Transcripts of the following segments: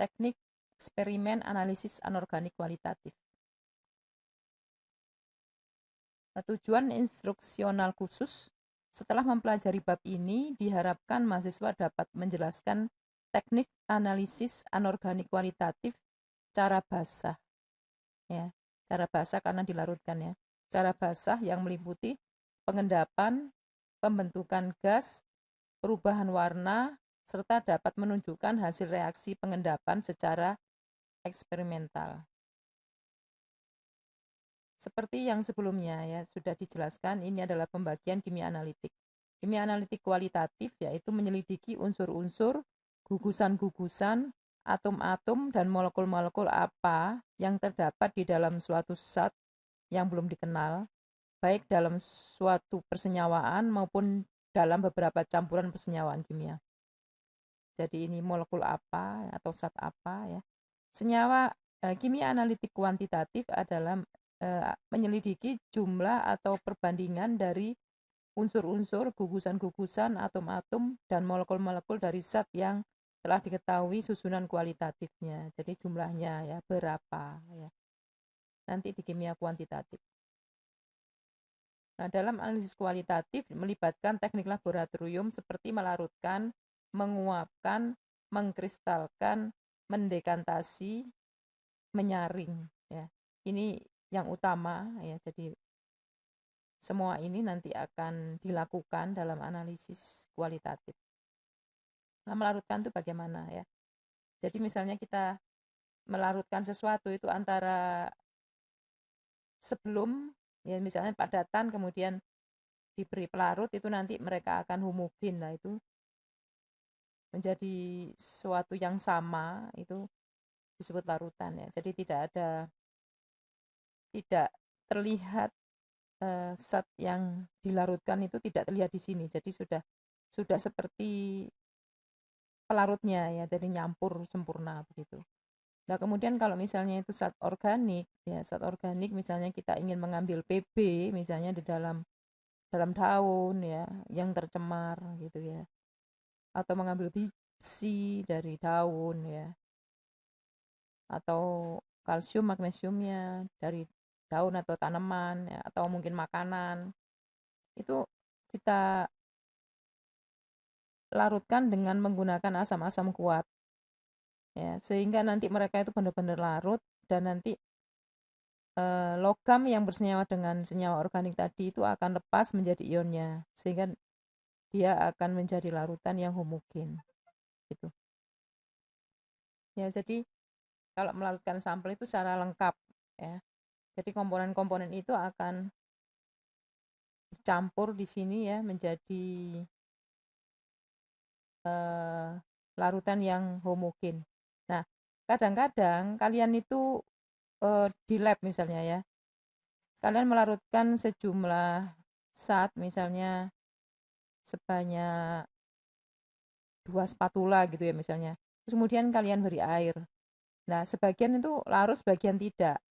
teknik eksperimen analisis anorganik kualitatif. Tujuan instruksional khusus. Setelah mempelajari bab ini, diharapkan mahasiswa dapat menjelaskan teknik analisis anorganik kualitatif cara basah. Ya, cara basah karena dilarutkan ya. Cara basah yang meliputi pengendapan, pembentukan gas, perubahan warna, serta dapat menunjukkan hasil reaksi pengendapan secara eksperimental. Seperti yang sebelumnya ya sudah dijelaskan, ini adalah pembagian kimia analitik. Kimia analitik kualitatif yaitu menyelidiki unsur-unsur, gugusan-gugusan, atom-atom, dan molekul-molekul apa yang terdapat di dalam suatu zat yang belum dikenal, baik dalam suatu persenyawaan maupun dalam beberapa campuran persenyawaan kimia. Jadi ini molekul apa atau zat apa ya. Senyawa kimia analitik kuantitatif adalah menyelidiki jumlah atau perbandingan dari unsur-unsur, gugusan-gugusan, atom-atom, dan molekul-molekul dari zat yang telah diketahui susunan kualitatifnya. Jadi jumlahnya ya berapa ya. Nanti di kimia kuantitatif. Nah, dalam analisis kualitatif melibatkan teknik laboratorium seperti melarutkan, menguapkan, mengkristalkan, mendekantasi, menyaring ya. Ini yang utama ya. Jadi semua ini nanti akan dilakukan dalam analisis kualitatif. Nah, melarutkan itu bagaimana ya? Jadi misalnya kita melarutkan sesuatu itu antara sebelum ya misalnya padatan kemudian diberi pelarut itu nanti mereka akan homogen. Nah, itu menjadi sesuatu yang sama itu disebut larutan ya. Jadi tidak terlihat zat yang dilarutkan itu tidak terlihat di sini. Jadi sudah seperti pelarutnya ya, dari nyampur sempurna begitu. Nah, kemudian kalau misalnya itu zat organik ya, zat organik misalnya kita ingin mengambil PB misalnya di dalam daun ya yang tercemar gitu ya. Atau mengambil biji dari daun ya. Atau kalsium magnesiumnya dari daun atau tanaman ya, atau mungkin makanan. Itu kita larutkan dengan menggunakan asam-asam kuat ya, sehingga nanti mereka itu benar-benar larut dan nanti logam yang bersenyawa dengan senyawa organik tadi itu akan lepas menjadi ionnya sehingga dia akan menjadi larutan yang homogen gitu ya. Jadi kalau melarutkan sampel itu secara lengkap ya, jadi komponen-komponen itu akan bercampur di sini ya menjadi larutan yang homogen. Nah, kadang-kadang kalian itu di lab misalnya ya, kalian melarutkan sejumlah zat misalnya sebanyak 2 spatula gitu ya misalnya. Terus kemudian kalian beri air. Nah, sebagian itu larut, sebagian tidak.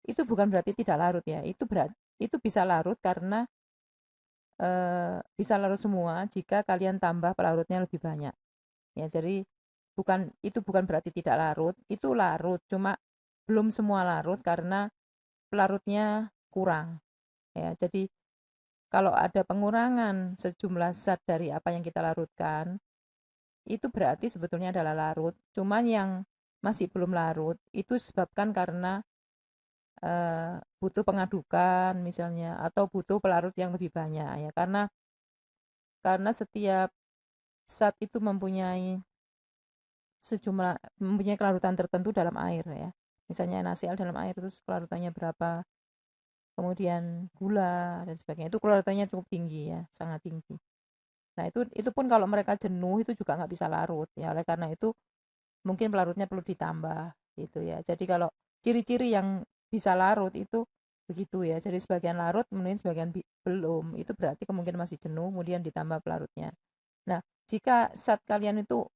Itu bukan berarti tidak larut ya. Itu bisa larut karena bisa larut semua jika kalian tambah pelarutnya lebih banyak. Ya, jadi itu bukan berarti tidak larut, itu larut, cuma belum semua larut karena pelarutnya kurang. Ya, jadi kalau ada pengurangan sejumlah zat dari apa yang kita larutkan, itu berarti sebetulnya adalah larut. Cuman yang masih belum larut itu disebabkan karena butuh pengadukan misalnya atau butuh pelarut yang lebih banyak ya. Karena setiap zat itu mempunyai kelarutan tertentu dalam air ya. Misalnya NaCl dalam air itu kelarutannya berapa, kemudian gula dan sebagainya. Itu kelarutannya cukup tinggi ya, sangat tinggi. Nah, itu pun kalau mereka jenuh itu juga nggak bisa larut ya. Oleh karena itu mungkin pelarutnya perlu ditambah gitu ya. Jadi kalau ciri-ciri yang bisa larut itu begitu ya. Jadi sebagian larut, kemudian sebagian belum. Itu berarti kemungkinan masih jenuh, kemudian ditambah pelarutnya. Nah, jika zat kalian itu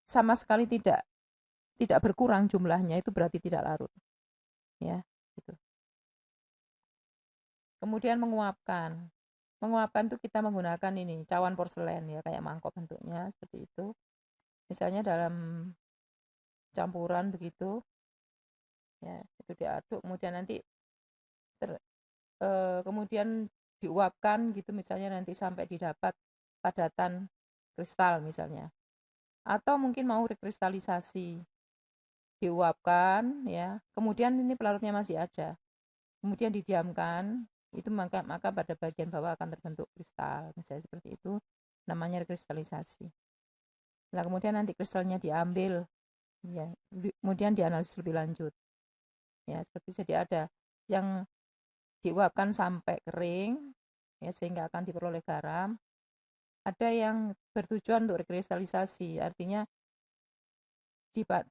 sama sekali tidak berkurang jumlahnya, itu berarti tidak larut ya gitu. Kemudian menguapkan itu kita menggunakan ini cawan porselen ya, kayak mangkok bentuknya seperti itu. Misalnya dalam campuran begitu ya, itu diaduk kemudian nanti kemudian diuapkan gitu misalnya nanti sampai didapat padatan kristal misalnya, atau mungkin mau rekristalisasi, diuapkan ya, kemudian ini pelarutnya masih ada, kemudian didiamkan, itu maka pada bagian bawah akan terbentuk kristal misalnya seperti itu, namanya rekristalisasi. Nah kemudian nanti kristalnya diambil ya, kemudian dianalisis lebih lanjut ya, seperti itu. Jadi ada yang diuapkan sampai kering ya, sehingga akan diperoleh garam. Ada yang bertujuan untuk rekristalisasi, artinya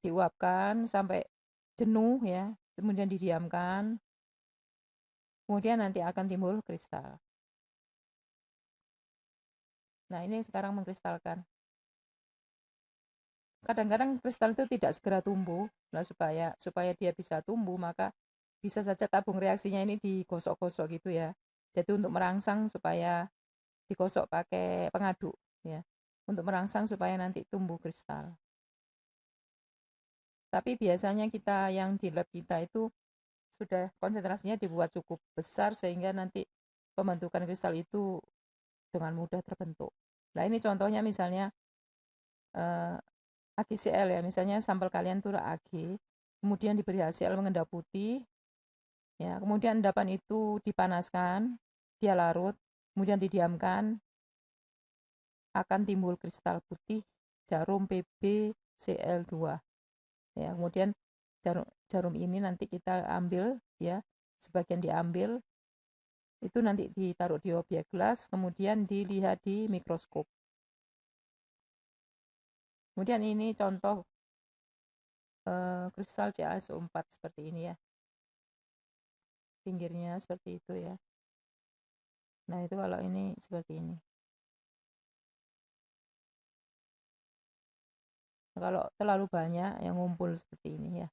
diuapkan sampai jenuh ya, kemudian didiamkan, kemudian nanti akan timbul kristal. Nah ini sekarang mengkristalkan. Kadang-kadang kristal itu tidak segera tumbuh. Nah supaya dia bisa tumbuh maka bisa saja tabung reaksinya ini digosok-gosok gitu ya. Jadi untuk merangsang supaya digosok pakai pengaduk ya, untuk merangsang supaya nanti tumbuh kristal. Tapi biasanya kita yang di lab kita itu sudah konsentrasinya dibuat cukup besar sehingga nanti pembentukan kristal itu dengan mudah terbentuk. Nah ini contohnya misalnya AgCl ya, misalnya sampel kalian tuh Ag, kemudian diberi HCl mengendap putih, ya, kemudian endapan itu dipanaskan, dia larut, kemudian didiamkan, akan timbul kristal putih jarum PbCl2. Ya, kemudian jarum ini nanti kita ambil ya, sebagian diambil, itu nanti ditaruh di objek gelas, kemudian dilihat di mikroskop. Kemudian ini contoh kristal CaSO4 seperti ini ya. Pinggirnya seperti itu ya. Nah, itu kalau ini seperti ini. Nah, kalau terlalu banyak yang ngumpul seperti ini ya.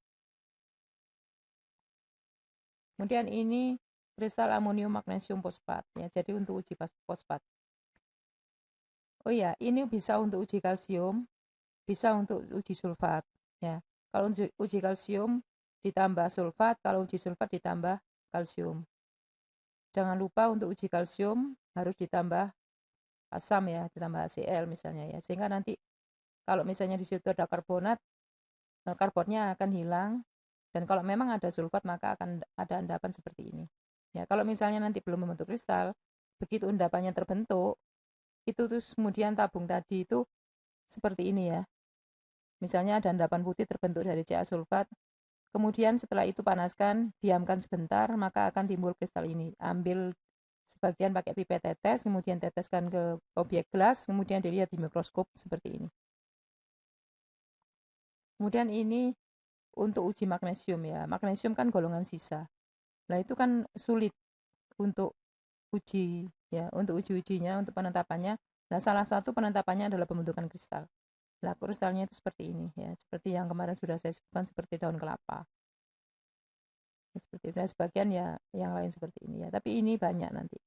Kemudian ini kristal amonium magnesium fosfat ya. Jadi untuk uji fosfat. Oh ya, ini bisa untuk uji kalsium, bisa untuk uji sulfat ya. Kalau uji kalsium ditambah sulfat, kalau uji sulfat ditambah kalsium. Jangan lupa untuk uji kalsium harus ditambah asam ya, ditambah HCl misalnya ya. Sehingga nanti kalau misalnya di situ ada karbonat, karbonnya akan hilang, dan kalau memang ada sulfat maka akan ada endapan seperti ini. Ya, kalau misalnya nanti belum membentuk kristal, begitu endapannya terbentuk, itu terus kemudian tabung tadi itu seperti ini ya. Misalnya ada endapan putih terbentuk dari Ca sulfat, kemudian setelah itu panaskan, diamkan sebentar, maka akan timbul kristal ini. Ambil sebagian pakai pipet tetes, kemudian teteskan ke objek gelas, kemudian dilihat di mikroskop seperti ini. Kemudian ini untuk uji magnesium ya. Magnesium kan golongan sisa. Nah, itu kan sulit untuk uji ya, untuk uji-ujinya, untuk penetapannya. Nah, salah satu penetapannya adalah pembentukan kristal. Nah, kristalnya itu seperti ini ya, seperti yang kemarin sudah saya sebutkan seperti daun kelapa. Seperti itu. Dan sebagian ya yang lain seperti ini ya, tapi ini banyak nanti.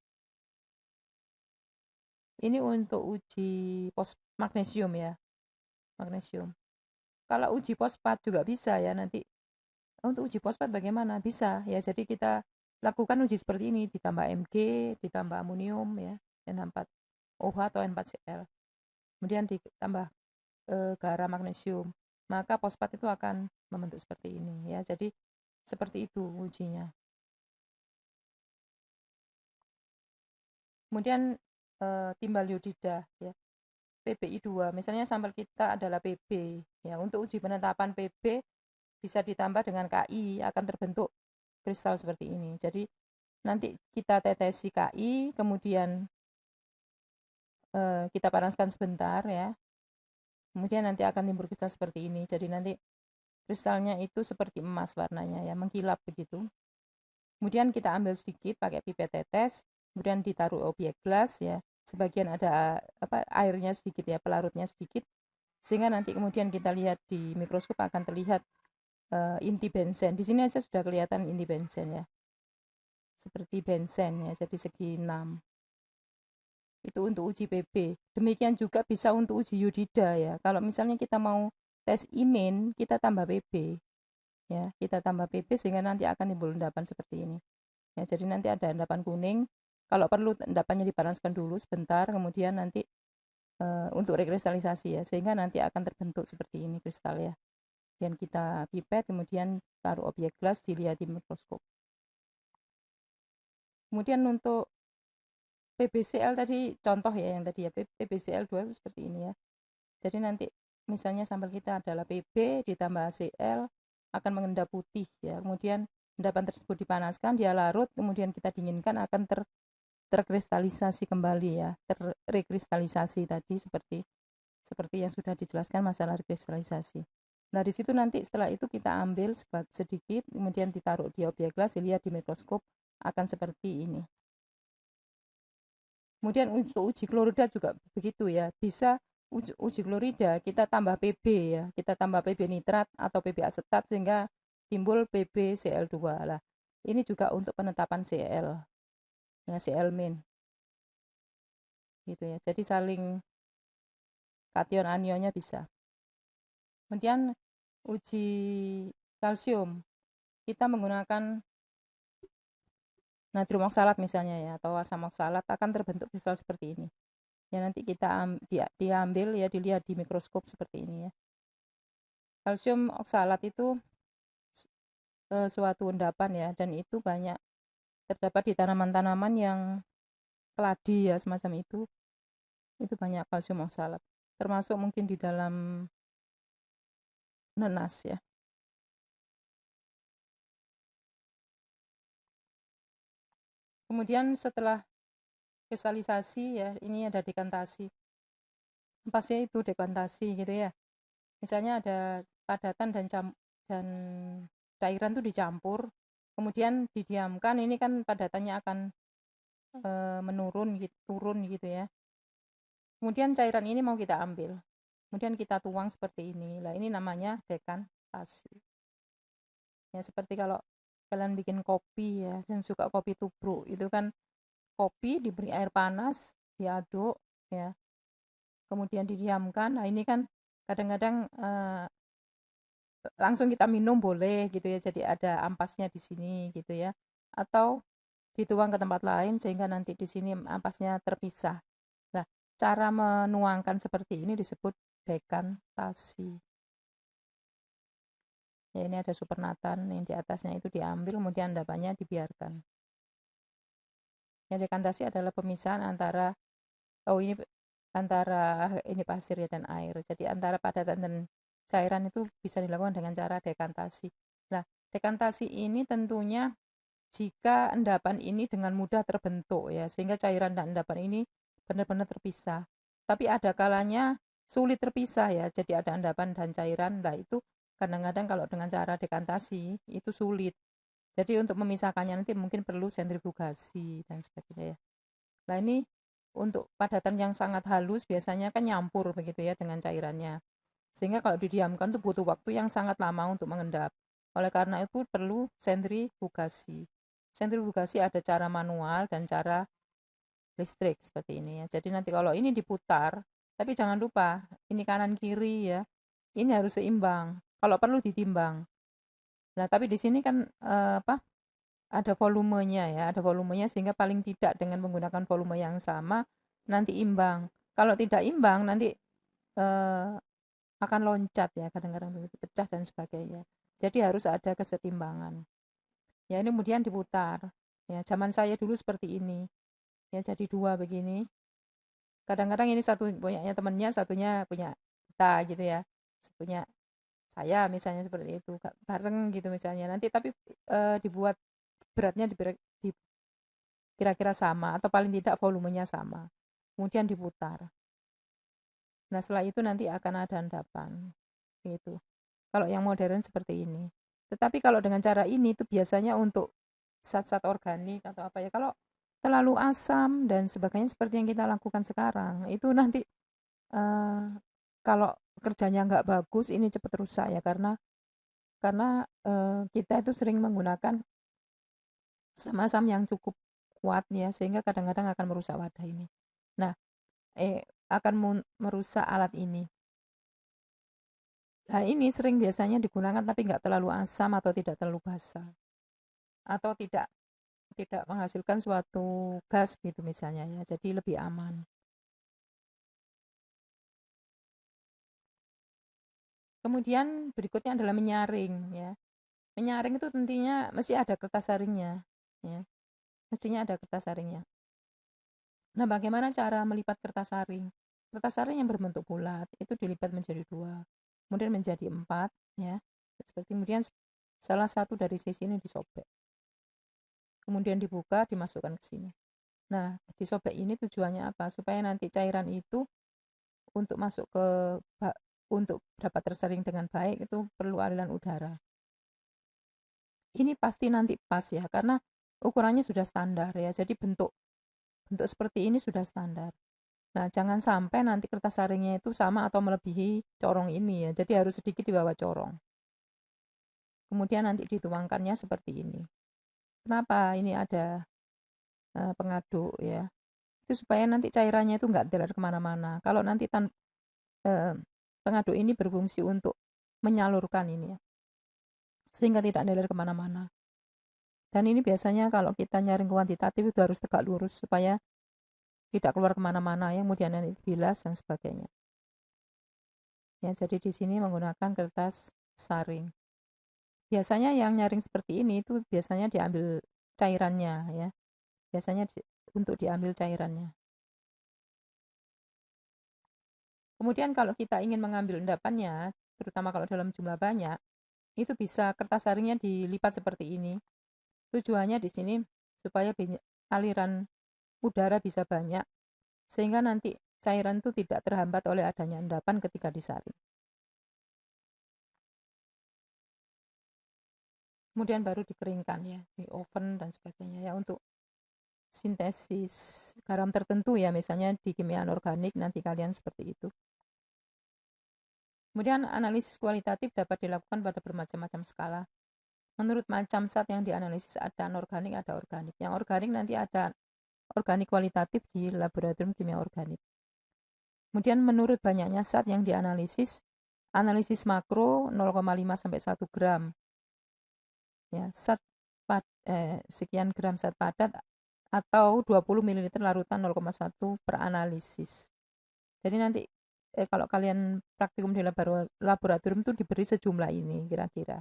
Ini untuk uji magnesium ya. Magnesium. Kalau uji fosfat juga bisa ya nanti. Untuk uji fosfat bagaimana? Bisa ya. Jadi kita lakukan uji seperti ini, ditambah Mg, ditambah amonium ya, N4OH atau N4Cl. Kemudian ditambah garam magnesium. Maka fosfat itu akan membentuk seperti ini ya. Jadi seperti itu ujinya. Kemudian timbal yodida ya. PbI2, misalnya sampel kita adalah Pb ya. Untuk uji penetapan Pb bisa ditambah dengan Ki, akan terbentuk kristal seperti ini. Jadi nanti kita tetesi Ki, kemudian kita panaskan sebentar ya. Kemudian nanti akan timbul kristal seperti ini. Jadi nanti kristalnya itu seperti emas warnanya ya, mengkilap begitu. Kemudian kita ambil sedikit pakai pipet tetes, kemudian ditaruh objek gelas ya. Sebagian ada airnya sedikit ya, pelarutnya sedikit. Sehingga nanti kemudian kita lihat di mikroskop akan terlihat inti benzen. Di sini aja sudah kelihatan inti benzen ya. Seperti benzen ya, jadi segi 6. Itu untuk uji Pb. Demikian juga bisa untuk uji yodida ya. Kalau misalnya kita mau tes imin kita tambah PB ya, kita tambah PB sehingga nanti akan timbul endapan seperti ini ya. Jadi nanti ada endapan kuning, kalau perlu endapannya dipanaskan dulu sebentar, kemudian nanti untuk rekristalisasi ya, sehingga nanti akan terbentuk seperti ini kristal ya. Dan kita pipet, kemudian taruh objek gelas, dilihat di mikroskop. Kemudian untuk PbCl tadi contoh ya, yang tadi ya, PbCl2 itu seperti ini ya. Jadi nanti misalnya sampel kita adalah Pb ditambah HCl akan mengendap putih ya. Kemudian endapan tersebut dipanaskan, dia larut, kemudian kita dinginkan akan terkristalisasi kembali ya, terrekristalisasi tadi seperti yang sudah dijelaskan masalah rekristalisasi. Nah, di situ nanti setelah itu kita ambil sedikit, kemudian ditaruh di objek gelas, dilihat di mikroskop akan seperti ini. Kemudian untuk uji klorida juga begitu ya, bisa uji klorida kita tambah PB ya, kita tambah PB nitrat atau PB asetat sehingga timbul PbCl2 lah. Ini juga untuk penetapan Cl ya, Cl min gitu ya. Jadi saling kation anionnya bisa. Kemudian uji kalsium kita menggunakan natrium oksalat misalnya ya, atau asam oksalat akan terbentuk kristal seperti ini ya. Nanti kita diambil ya, dilihat di mikroskop seperti ini ya. Kalsium oksalat itu suatu endapan ya, dan itu banyak terdapat di tanaman-tanaman yang keladi ya, semacam itu banyak kalsium oksalat, termasuk mungkin di dalam nenas ya. Kemudian setelah kristalisasi ya, ini ada dekantasi. Pasnya itu dekantasi gitu ya. Misalnya ada padatan dan cairan itu dicampur, kemudian didiamkan, ini kan padatannya akan menurun gitu, turun gitu ya. Kemudian cairan ini mau kita ambil, kemudian kita tuang seperti ini. Lah ini namanya dekantasi. Ya seperti kalau kalian bikin kopi ya, yang suka kopi tubruk itu kan kopi diberi air panas, diaduk ya, kemudian didiamkan. Nah ini kan kadang-kadang langsung kita minum boleh gitu ya, jadi ada ampasnya di sini gitu ya, atau dituang ke tempat lain sehingga nanti di sini ampasnya terpisah. Nah, cara menuangkan seperti ini disebut dekantasi. Ya ini ada supernatan yang di atasnya itu diambil, kemudian endapannya dibiarkan. Ya dekantasi adalah pemisahan antara ini pasir ya dan air. Jadi antara padatan dan cairan itu bisa dilakukan dengan cara dekantasi. Nah, dekantasi ini tentunya jika endapan ini dengan mudah terbentuk ya, sehingga cairan dan endapan ini benar-benar terpisah. Tapi ada kalanya sulit terpisah ya, jadi ada endapan dan cairan. Nah, itu kadang-kadang kalau dengan cara dekantasi itu sulit. Jadi untuk memisahkannya nanti mungkin perlu sentrifugasi dan sebagainya ya. Nah, ini untuk padatan yang sangat halus biasanya kan nyampur begitu ya dengan cairannya. Sehingga kalau didiamkan tuh butuh waktu yang sangat lama untuk mengendap. Oleh karena itu perlu sentrifugasi. Sentrifugasi ada cara manual dan cara listrik seperti ini ya. Jadi nanti kalau ini diputar, tapi jangan lupa ini kanan kiri ya. Ini harus seimbang. Kalau perlu ditimbang. Nah, tapi di sini kan ada volumenya ya, ada volumenya sehingga paling tidak dengan menggunakan volume yang sama nanti imbang. Kalau tidak imbang nanti eh, akan loncat ya, kadang-kadang begitu pecah dan sebagainya. Jadi harus ada kesetimbangan. Ya ini kemudian diputar. Ya zaman saya dulu seperti ini. Ya jadi dua begini. Kadang-kadang ini satu punyanya temennya, satunya punya kita gitu ya. Punya saya misalnya seperti itu, bareng gitu misalnya. Nanti tapi dibuat beratnya kira-kira sama atau paling tidak volumenya sama. Kemudian diputar. Nah, setelah itu nanti akan ada endapan. Gitu. Kalau yang modern seperti ini. Tetapi kalau dengan cara ini itu biasanya untuk zat-zat organik atau apa ya. Kalau terlalu asam dan sebagainya seperti yang kita lakukan sekarang, itu nanti eh, kalau kerjanya nggak bagus ini cepat rusak ya, karena kita itu sering menggunakan asam-asam yang cukup kuat ya, sehingga kadang-kadang akan merusak wadah ini. Nah, akan merusak alat ini. Nah, ini sering biasanya digunakan tapi nggak terlalu asam atau tidak terlalu basah. Atau tidak menghasilkan suatu gas gitu misalnya ya. Jadi lebih aman. Kemudian berikutnya adalah menyaring ya. Menyaring itu tentunya mesti ada kertas saringnya ya. Mestinya ada kertas saringnya. Nah, bagaimana cara melipat kertas saring? Kertas saring yang berbentuk bulat itu dilipat menjadi dua, kemudian menjadi empat, ya. Seperti kemudian salah satu dari sisi ini disobek, kemudian dibuka, dimasukkan ke sini. Nah, disobek ini tujuannya apa? Supaya nanti cairan itu untuk masuk ke untuk dapat tersaring dengan baik itu perlu aliran udara. Ini pasti nanti pas ya, karena ukurannya sudah standar ya. Jadi bentuk bentuk seperti ini sudah standar. Nah, jangan sampai nanti kertas saringnya itu sama atau melebihi corong ini ya. Jadi harus sedikit di bawah corong. Kemudian nanti dituangkannya seperti ini. Kenapa ini ada pengaduk ya? Itu supaya nanti cairannya itu nggak teler kemana-mana. Kalau nanti pengaduk ini berfungsi untuk menyalurkan ini ya, sehingga tidak teler kemana-mana. Dan ini biasanya kalau kita nyaring kuantitatif itu harus tegak lurus supaya tidak keluar kemana-mana yang kemudian nanti bilas dan sebagainya. Ya, jadi di sini menggunakan kertas saring. Biasanya yang nyaring seperti ini itu biasanya diambil cairannya ya. Biasanya untuk diambil cairannya. Kemudian kalau kita ingin mengambil endapannya, terutama kalau dalam jumlah banyak, itu bisa kertas saringnya dilipat seperti ini. Tujuannya di sini supaya aliran udara bisa banyak, sehingga nanti cairan itu tidak terhambat oleh adanya endapan ketika disaring. Kemudian baru dikeringkan ya, di oven dan sebagainya ya untuk sintesis garam tertentu ya, misalnya di kimia anorganik nanti kalian seperti itu. Kemudian analisis kualitatif dapat dilakukan pada bermacam-macam skala. Menurut macam zat yang dianalisis ada anorganik, ada organik. Yang organik nanti ada organik kualitatif di laboratorium kimia organik. Kemudian menurut banyaknya zat yang dianalisis, analisis makro 0,5 sampai 1 gram. Ya, sekian gram zat padat atau 20 ml larutan 0,1 per analisis. Jadi nanti kalau kalian praktikum di laboratorium itu diberi sejumlah ini kira-kira.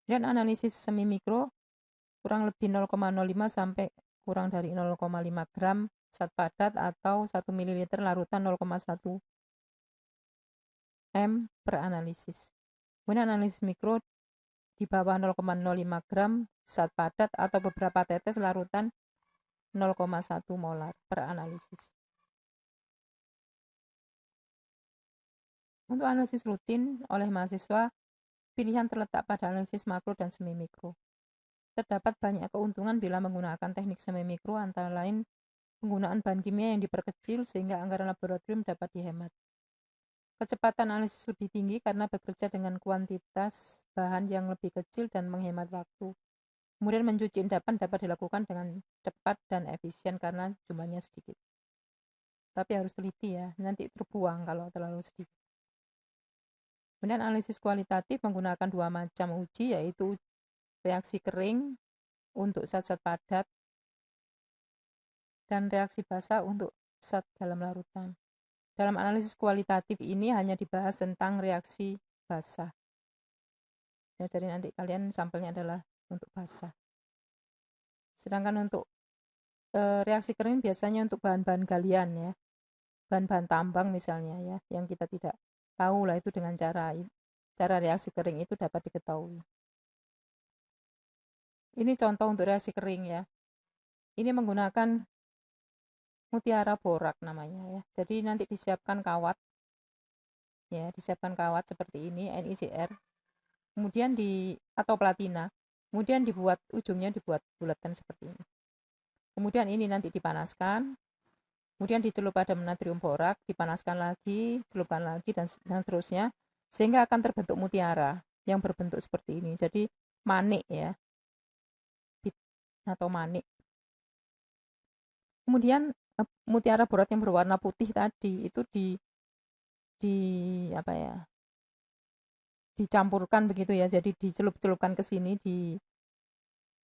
Dan analisis semi mikro kurang lebih 0,05 sampai kurang dari 0,5 gram zat padat atau 1 ml larutan 0,1 m per analisis. Kemudian analisis mikro di bawah 0,05 gram zat padat atau beberapa tetes larutan 0,1 molar per analisis. Untuk analisis rutin oleh mahasiswa, pilihan terletak pada analisis makro dan semi mikro. Terdapat banyak keuntungan bila menggunakan teknik semi mikro, antara lain penggunaan bahan kimia yang diperkecil sehingga anggaran laboratorium dapat dihemat. Kecepatan analisis lebih tinggi karena bekerja dengan kuantitas bahan yang lebih kecil dan menghemat waktu. Kemudian mencuci endapan dapat dilakukan dengan cepat dan efisien karena jumlahnya sedikit. Tapi harus teliti ya, nanti terbuang kalau terlalu sedikit. Kemudian analisis kualitatif menggunakan dua macam uji, yaitu reaksi kering untuk zat-zat padat dan reaksi basah untuk zat dalam larutan. Dalam analisis kualitatif ini hanya dibahas tentang reaksi basah. Ya, jadi nanti kalian sampelnya adalah untuk basah. Sedangkan untuk reaksi kering biasanya untuk bahan-bahan galian ya, bahan-bahan tambang misalnya ya, yang kita tidak tahu lah itu dengan cara reaksi kering itu dapat diketahui. Ini contoh untuk reaksi kering ya. Ini menggunakan mutiara borak namanya ya. Jadi nanti disiapkan kawat ya, disiapkan kawat seperti ini NiCr. Kemudian atau platina. Kemudian ujungnya dibuat bulatan seperti ini. Kemudian ini nanti dipanaskan. Kemudian dicelup pada natrium borak, dipanaskan lagi, celupkan lagi dan seterusnya sehingga akan terbentuk mutiara yang berbentuk seperti ini. Jadi manik ya. Atau manik. Kemudian mutiara borak yang berwarna putih tadi itu di apa ya? dicampurkan begitu ya. Jadi dicelup-celupkan ke sini di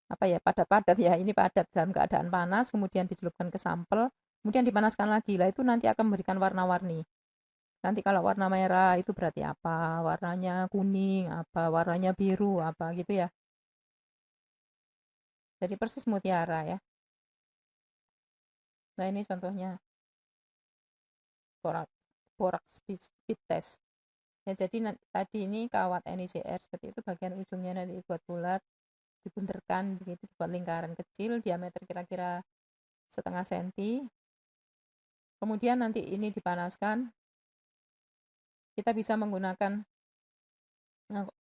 apa ya, padat-padat ya. Ini padat dalam keadaan panas, kemudian dicelupkan ke sampel, kemudian dipanaskan lagi. Lah itu nanti akan memberikan warna-warni. Nanti kalau warna merah itu berarti apa, warnanya kuning apa, warnanya biru apa gitu ya. Jadi persis mutiara ya. Nah ini contohnya borax, borax speed test. Ya jadi tadi ini kawat NiCr seperti itu, bagian ujungnya nanti dibuat bulat, dibunterkan begitu, dibuat lingkaran kecil, diameter kira-kira setengah senti. Kemudian nanti ini dipanaskan. Kita bisa menggunakan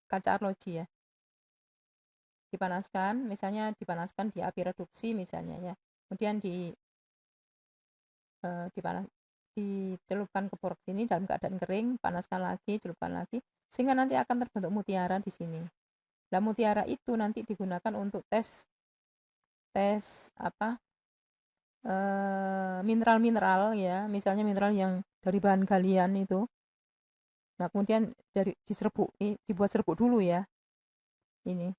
kaca arloji ya. Dipanaskan, misalnya dipanaskan di api reduksi misalnya ya. Kemudian dicelupkan ke borax ini dalam keadaan kering, panaskan lagi, celupkan lagi, sehingga nanti akan terbentuk mutiara di sini. Nah, mutiara itu nanti digunakan untuk tes apa mineral-mineral ya, misalnya mineral yang dari bahan galian itu. Nah, kemudian dibuat serbuk dulu ya. Ini.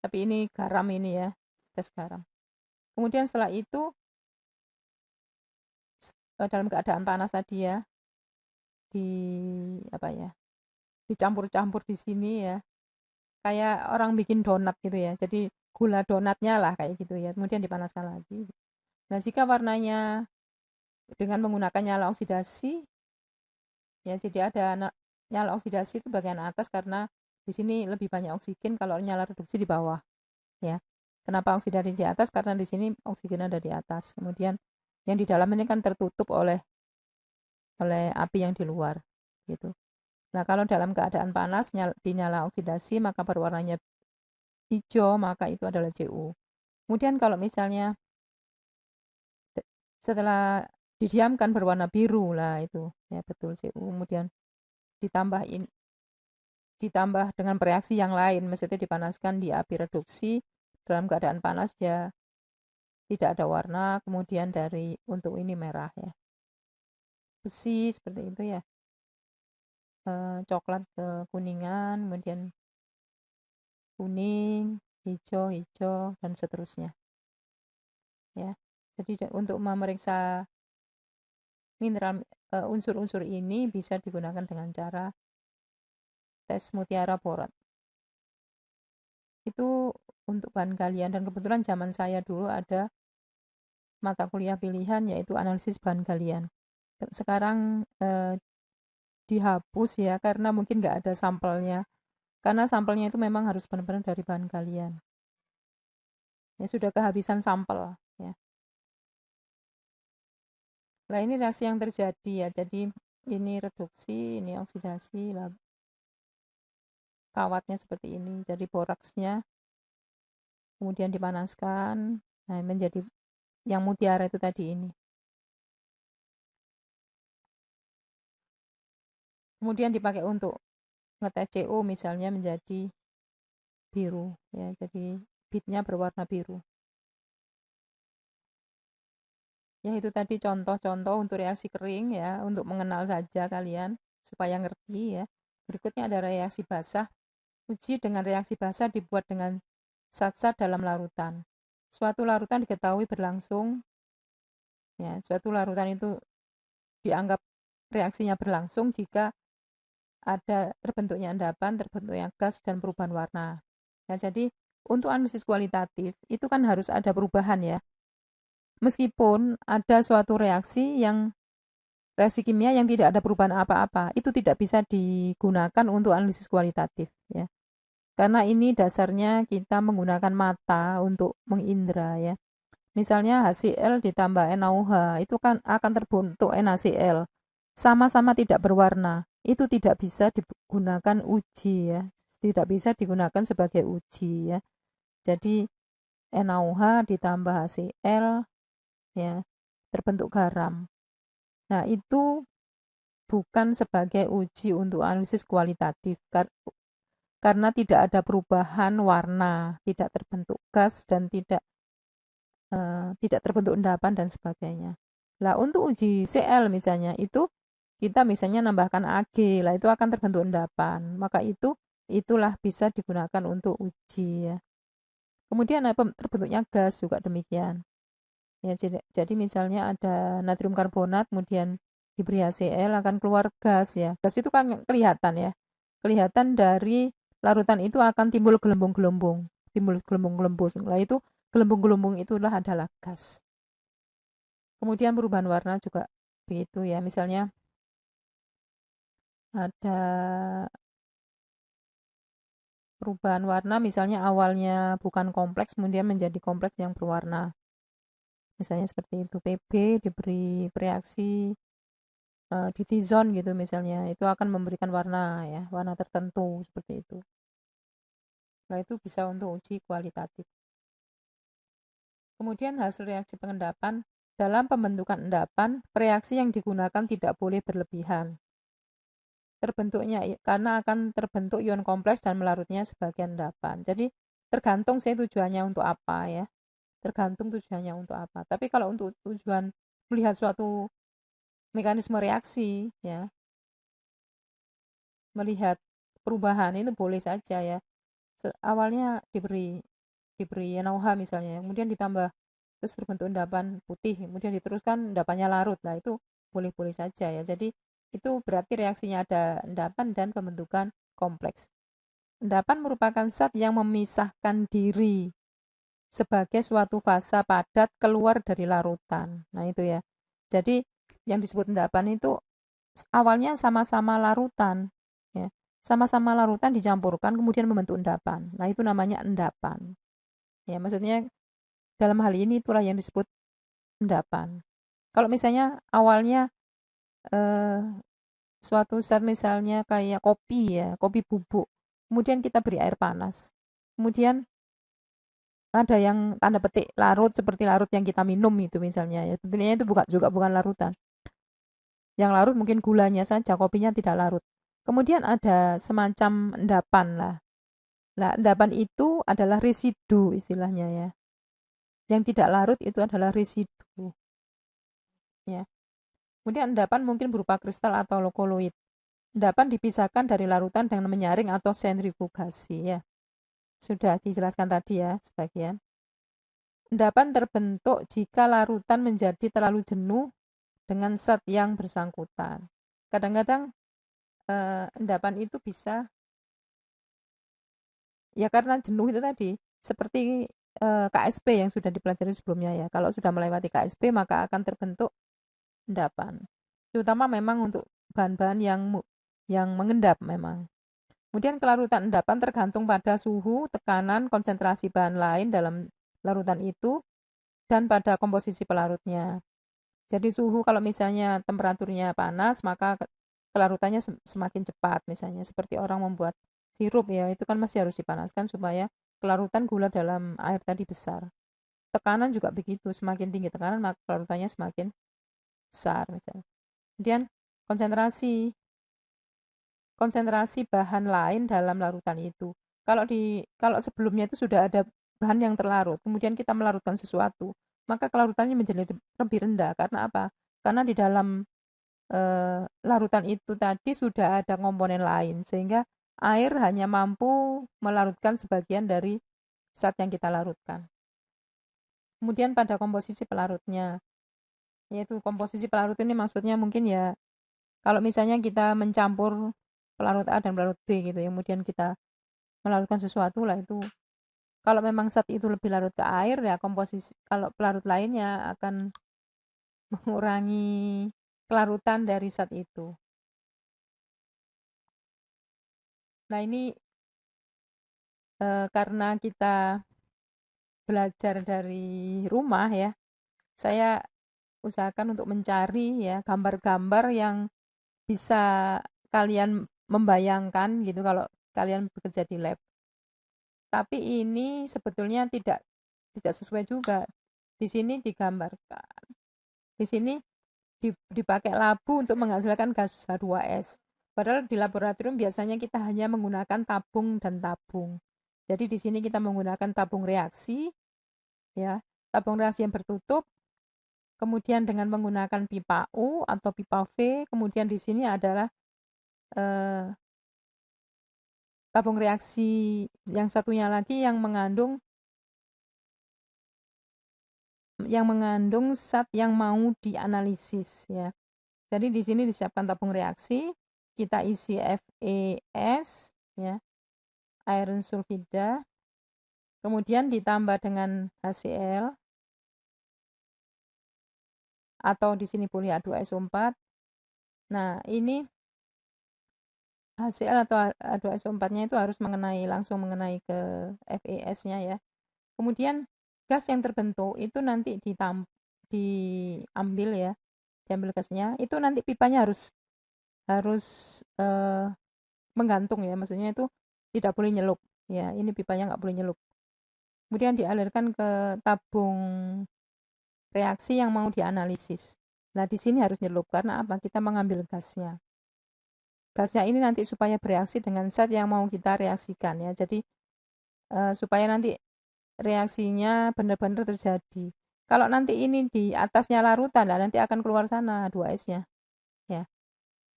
Tapi ini garam ini ya, tes garam. Kemudian setelah itu dalam keadaan panas tadi ya, di apa ya? Dicampur-campur di sini ya. Kayak orang bikin donat gitu ya. Jadi gula donatnya lah kayak gitu ya. Kemudian dipanaskan lagi. Nah, jika warnanya dengan menggunakan nyala oksidasi ya, jadi ada nyala oksidasi itu bagian atas karena di sini lebih banyak oksigen, kalau nyala reduksi di bawah ya. Kenapa oksidasi di atas? Karena di sini oksigen ada di atas. Kemudian yang di dalam ini kan tertutup oleh api yang di luar gitu. Nah, kalau dalam keadaan panas dinyala oksidasi maka berwarnanya hijau, maka itu adalah Cu. Kemudian kalau misalnya setelah didiamkan berwarna biru lah itu ya, betul Cu. Kemudian ditambah dengan reaksi yang lain, maksudnya dipanaskan di api reduksi dalam keadaan panas dia tidak ada warna, kemudian untuk ini merah ya, besi seperti itu ya, coklat kekuningan, kemudian kuning, hijau dan seterusnya ya. Jadi untuk memeriksa mineral unsur-unsur ini bisa digunakan dengan cara tes mutiara borat. Itu untuk bahan galian, dan kebetulan zaman saya dulu ada mata kuliah pilihan yaitu analisis bahan galian. Sekarang dihapus ya karena mungkin nggak ada sampelnya. Karena sampelnya itu memang harus benar-benar dari bahan galian. Ya sudah kehabisan sampel ya. Nah ini reaksi yang terjadi ya. Jadi ini reduksi, ini oksidasi, kawatnya seperti ini. Jadi boraksnya kemudian dipanaskan, nah menjadi yang mutiara itu tadi ini. Kemudian dipakai untuk ngetes CO misalnya menjadi biru ya. Jadi bitnya berwarna biru. Ya itu tadi contoh-contoh untuk reaksi kering ya, untuk mengenal saja kalian supaya ngerti ya. Berikutnya ada reaksi basah. Uji dengan reaksi basah dibuat dengan zat-zat dalam larutan. Suatu larutan diketahui berlangsung ya, suatu larutan itu dianggap reaksinya berlangsung jika ada terbentuknya endapan, terbentuknya gas dan perubahan warna. Ya, jadi untuk analisis kualitatif itu kan harus ada perubahan ya. Meskipun ada suatu reaksi kimia yang tidak ada perubahan apa-apa, itu tidak bisa digunakan untuk analisis kualitatif ya. Karena ini dasarnya kita menggunakan mata untuk mengindra ya. Misalnya HCl ditambah NaOH itu kan akan terbentuk NaCl. Sama-sama tidak berwarna. Itu tidak bisa digunakan uji ya. Tidak bisa digunakan sebagai uji ya. Jadi NaOH ditambah HCl ya, terbentuk garam. Nah, itu bukan sebagai uji untuk analisis kualitatif karena tidak ada perubahan warna, tidak terbentuk gas dan tidak terbentuk endapan dan sebagainya. Lah untuk uji Cl misalnya itu kita misalnya nambahkan Ag, lah itu akan terbentuk endapan. Maka itu itulah bisa digunakan untuk uji ya. Kemudian terbentuknya gas juga demikian. Ya, jadi misalnya ada natrium karbonat, kemudian diberi HCl akan keluar gas ya. Gas itu kan kelihatan ya. Kelihatan dari larutan itu akan timbul gelembung-gelembung, timbul gelembung-gelembung. Nah, itu gelembung-gelembung itulah adalah gas. Kemudian perubahan warna juga begitu ya. Misalnya ada perubahan warna, misalnya awalnya bukan kompleks, kemudian menjadi kompleks yang berwarna. Misalnya seperti itu, Pb diberi reaksi di T-zone gitu misalnya, itu akan memberikan warna ya, warna tertentu seperti itu. Nah, itu bisa untuk uji kualitatif. Kemudian hasil reaksi pengendapan, dalam pembentukan endapan, reaksi yang digunakan tidak boleh berlebihan. Terbentuknya karena akan terbentuk ion kompleks dan melarutnya sebagai endapan. Jadi tergantung saya tujuannya untuk apa ya. Tergantung tujuannya untuk apa. Tapi kalau untuk tujuan melihat suatu mekanisme reaksi ya, melihat perubahan itu boleh saja ya. Awalnya diberi NaOH misalnya, kemudian ditambah terus terbentuk endapan putih, kemudian diteruskan endapannya larut. Nah, itu boleh-boleh saja ya. Jadi itu berarti reaksinya ada endapan dan pembentukan kompleks. Endapan merupakan zat yang memisahkan diri sebagai suatu fasa padat keluar dari larutan. Nah, itu ya. Jadi yang disebut endapan itu awalnya sama-sama larutan ya. Sama-sama larutan dicampurkan kemudian membentuk endapan. Nah, itu namanya endapan. Ya, maksudnya dalam hal ini itulah yang disebut endapan. Kalau misalnya awalnya eh, suatu zat misalnya kayak kopi ya, kopi bubuk, kemudian kita beri air panas. Kemudian ada yang tanda petik larut seperti larut yang kita minum itu misalnya ya. Tentunya itu bukan larutan. Yang larut mungkin gulanya saja, kopinya tidak larut. Kemudian ada semacam endapan lah. Nah, endapan itu adalah residu istilahnya ya. Yang tidak larut itu adalah residu ya. Kemudian endapan mungkin berupa kristal atau lokoloid. Endapan dipisahkan dari larutan dengan menyaring atau sentrifugasi ya. Sudah dijelaskan tadi ya sebagian. Endapan terbentuk jika larutan menjadi terlalu jenuh dengan zat yang bersangkutan. Kadang-kadang endapan itu bisa ya karena jenuh itu tadi seperti KSP yang sudah dipelajari sebelumnya ya. Kalau sudah melewati KSP maka akan terbentuk endapan. Terutama memang untuk bahan-bahan yang mengendap memang. Kemudian kelarutan endapan tergantung pada suhu, tekanan, konsentrasi bahan lain dalam larutan itu dan pada komposisi pelarutnya. Jadi suhu kalau misalnya temperaturnya panas, maka kelarutannya semakin cepat misalnya. Seperti orang membuat sirup ya, itu kan masih harus dipanaskan supaya kelarutan gula dalam air tadi besar. Tekanan juga begitu, semakin tinggi tekanan maka kelarutannya semakin besar misalnya. Kemudian konsentrasi konsentrasi bahan lain dalam larutan itu. Kalau sebelumnya itu sudah ada bahan yang terlarut, kemudian kita melarutkan sesuatu, maka kelarutannya menjadi lebih rendah. Karena apa? Karena di dalam larutan itu tadi sudah ada komponen lain, sehingga air hanya mampu melarutkan sebagian dari zat yang kita larutkan. Kemudian pada komposisi pelarutnya, yaitu komposisi pelarut ini maksudnya mungkin ya, kalau misalnya kita mencampur pelarut A dan pelarut B gitu, kemudian kita melarutkan sesuatu lah itu. Kalau memang zat itu lebih larut ke air ya komposisi kalau pelarut lainnya akan mengurangi kelarutan dari zat itu. Nah, ini karena kita belajar dari rumah ya, saya usahakan untuk mencari ya gambar-gambar yang bisa kalian membayangkan gitu kalau kalian bekerja di lab. Tapi ini sebetulnya tidak sesuai juga. Di sini digambarkan. Di sini dipakai labu untuk menghasilkan gas H2S. Padahal di laboratorium biasanya kita hanya menggunakan tabung dan tabung. Jadi di sini kita menggunakan tabung reaksi, ya, tabung reaksi yang bertutup, kemudian dengan menggunakan pipa U atau pipa V, kemudian di sini adalah eh, tabung reaksi yang satunya lagi yang mengandung zat yang mau dianalisis ya. Jadi di sini disiapkan tabung reaksi, kita isi FeS ya, iron sulfida, kemudian ditambah dengan HCl atau di sini boleh H2SO4. Nah, ini HCl atau H2SO4-nya itu harus langsung mengenai ke FeS-nya ya. Kemudian gas yang terbentuk itu nanti diambil ya, diambil gasnya. Itu nanti pipanya harus menggantung ya, maksudnya itu tidak boleh nyelup ya. Ini pipanya nggak boleh nyelup. Kemudian dialirkan ke tabung reaksi yang mau dianalisis. Nah, di sini harus nyelup karena apa? Kita mengambil gasnya. Gasnya ini nanti supaya bereaksi dengan zat yang mau kita reaksikan ya. Jadi supaya nanti reaksinya benar-benar terjadi. Kalau nanti ini di atasnya larutan, nah nanti akan keluar sana 2S-nya ya.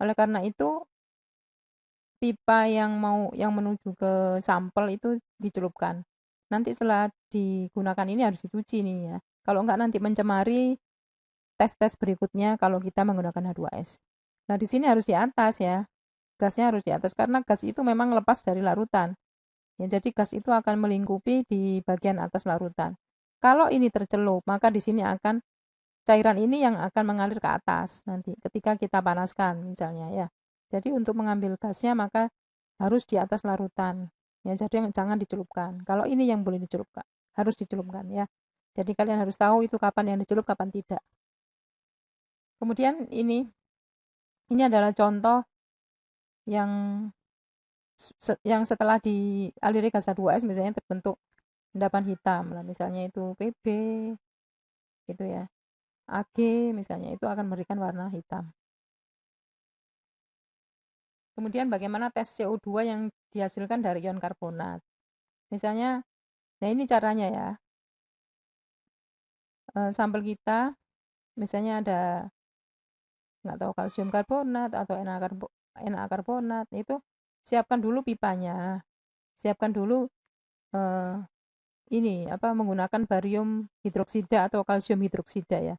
Oleh karena itu pipa yang menuju ke sampel itu dicelupkan. Nanti setelah digunakan ini harus dicuci nih ya. Kalau enggak nanti mencemari tes-tes berikutnya kalau kita menggunakan H2S. Nah, di sini harus di atas ya. Gasnya harus di atas karena gas itu memang lepas dari larutan. Ya, jadi gas itu akan melingkupi di bagian atas larutan. Kalau ini tercelup, maka di sini akan cairan ini yang akan mengalir ke atas nanti ketika kita panaskan misalnya ya. Jadi untuk mengambil gasnya maka harus di atas larutan. Ya, jadi jangan dicelupkan. Kalau ini yang boleh dicelupkan, harus dicelupkan ya. Jadi kalian harus tahu itu kapan yang dicelup, kapan tidak. Kemudian ini adalah contoh yang setelah dialiri gas H2S misalnya terbentuk endapan hitam lah, misalnya itu PB gitu ya. AG misalnya itu akan memberikan warna hitam. Kemudian bagaimana tes CO2 yang dihasilkan dari ion karbonat. Misalnya, nah ini caranya ya. Sampel kita misalnya ada nggak tahu kalsium karbonat atau Na karbonat, itu siapkan dulu pipanya. Siapkan dulu eh, ini menggunakan barium hidroksida atau kalsium hidroksida ya.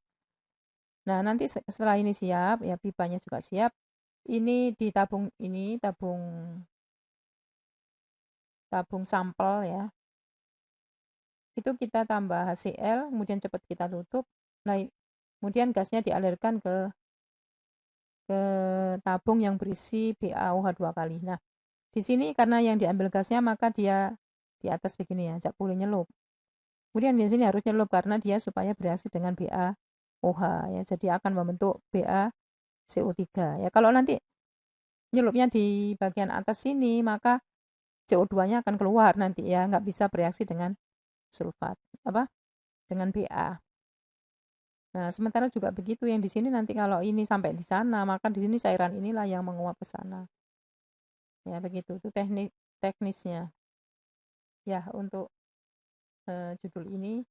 Nah, nanti setelah ini siap ya, pipanya juga siap. Ini di tabung tabung sampel ya. Itu kita tambah HCl, kemudian cepat kita tutup. Nah, kemudian gasnya dialirkan ke tabung yang berisi BaOH 2 kali. Nah, di sini karena yang diambil gasnya maka dia di atas begini ya, tidak boleh nyelup. Kemudian di sini harus nyelup karena dia supaya bereaksi dengan BaOH ya. Jadi akan membentuk BaCO3 ya. Kalau nanti nyelupnya di bagian atas sini maka CO2-nya akan keluar nanti ya, nggak bisa bereaksi dengan sulfat dengan Ba. Nah, sementara juga begitu yang di sini nanti kalau ini sampai di sana, maka di sini cairan inilah yang menguap ke sana. Ya, begitu. Itu teknisnya. Ya, untuk judul ini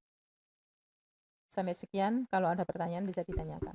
sampai sekian. Kalau ada pertanyaan bisa ditanyakan.